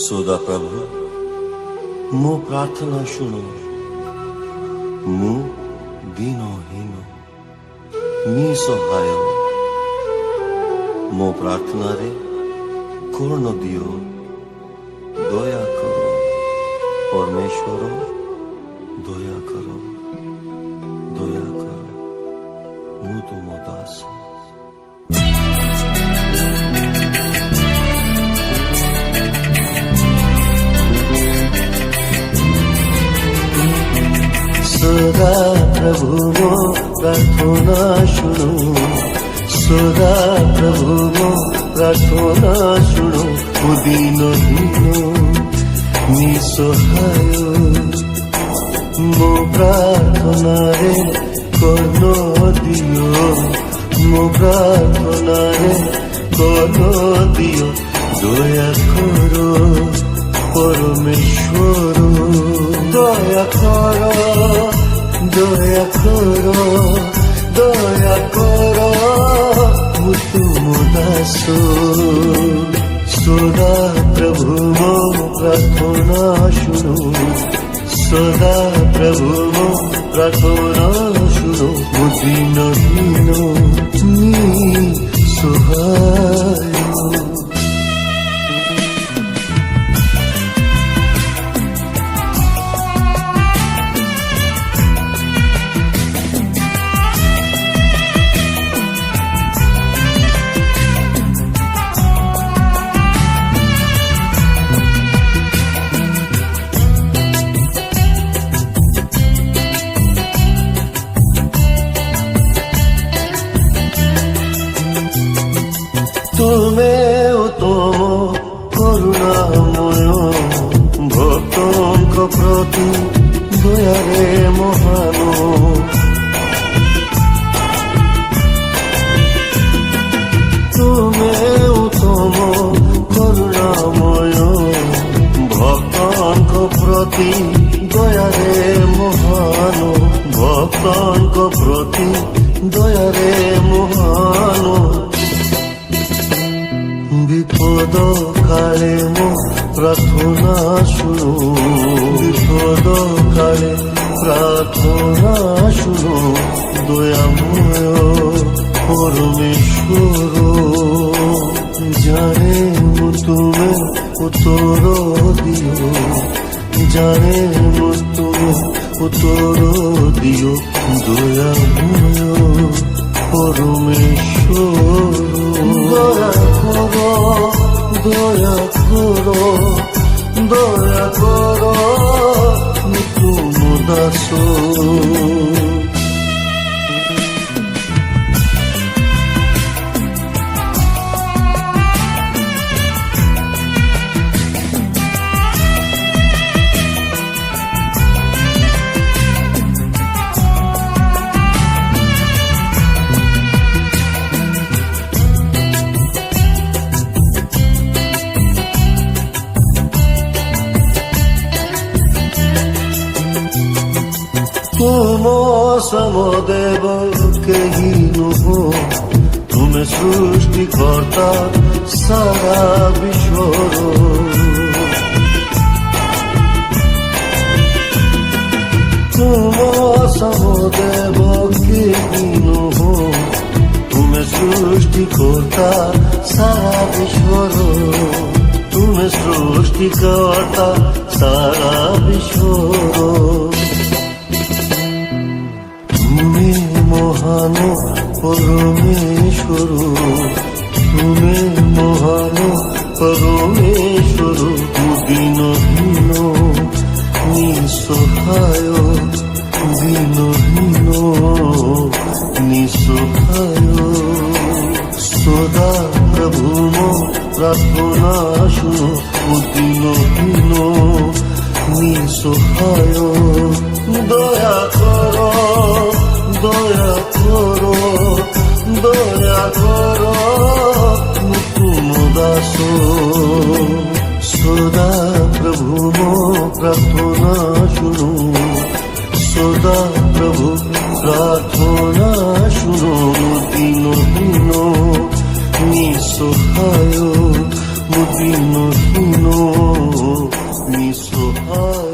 ସଦା ପ୍ରଭୁ ମୋ ପ୍ରାର୍ଥନା ଶୁଣ। ମୁଁ ଦିନହୀନ ନିଃସହାୟ, ମୋ ପ୍ରାର୍ଥନାରେ କର୍ଣ୍ଣ ଦିଅ। ଦୟା କର ପରମେଶ୍ୱର, ଦୟା କର, ଦୟା କର। ମୁଁ ତୁମ ଦାସ। সদা প্রভু মো প্রার্থনা শুনো, সদা প্রভু মো প্রার্থনা শুনো। দিনহীন নিঃসহায়, মো প্রার্থনারে কর্ণ দিও, মো প্রার্থনারে কর্ণ দিও। দয়া করো পরমেশ্বর, দয়া করো, দয়া করো, দয়া করো। ମୁଁ ତୁମ ଦାସ। ସଦା ପ୍ରଭୁ ମୋ ପ୍ରାର୍ଥନା ଶୁଣୁ, ସଦା ପ୍ରଭୁ ମୋ ପ୍ରାର୍ଥନା ଶୁଣୁ। ମୁଁ ଦିନହୀନ ନିଃସହାୟ। ତୁମେ ଉତ୍ତମ କରୁଣାମୟ, ଭକ୍ତଙ୍କ ପ୍ରତି ଦୟାରେ ମହାନ। ତୁମେ ଉତ୍ତମ କରୁଣାମୟ, ଭକ୍ତଙ୍କ ପ୍ରତି ଦୟାରେ ମହାନ, ଭକ୍ତଙ୍କ ପ୍ରତି ଦୟାରେ ମହାନ। বিপদ কালে মো প্রার্থনা শুনো, বিপদ কালে প্রার্থনা শুনো। দয়াময় পরমেশ্বর, জানে মু তুমি উত্তর দিও, জানে মু তুমি উত্তর দিও। দয়াময় পরমেশ্বর, দয়া করো, দয়া করো, দয়া করো। ମୁଁ ତୁମ ଦାସ। ତୁମ ସମଦେବ କେହି ନୁହଁ, ତୁମେ ସୃଷ୍ଟିକର୍ତ୍ତା ସାରା ବିଶ୍ୱର। ତୁମ ସମଦେବ କେହି ନୁହଁ, ତୁମେ ସୃଷ୍ଟିକର୍ତ୍ତା ସାରା ବିଶ୍ୱର। ତୁମେ ସୃଷ୍ଟିକର୍ତ୍ତା ସାରା ବିଶ୍ୱର। তুমি মহান পরমেশ্বর, তুমি মহান পরমেশ্বর। দিনহীন নিঃসহায়, দিনহীন নিঃসহায়। সদা প্রভু মো প্রার্থনা শুনো, দিনহীন নিঃসহায়। দয়া করো, দয়া করো, দয়া করো। ମୁଁ ତୁମ ଦାସ। সদা প্রভু মো প্রার্থনা শুনো, সদা প্রভু প্রার্থনা শুনো। দিনহীন নিঃসহায়, ମୁଁ ଦିନହୀନ সোহাগ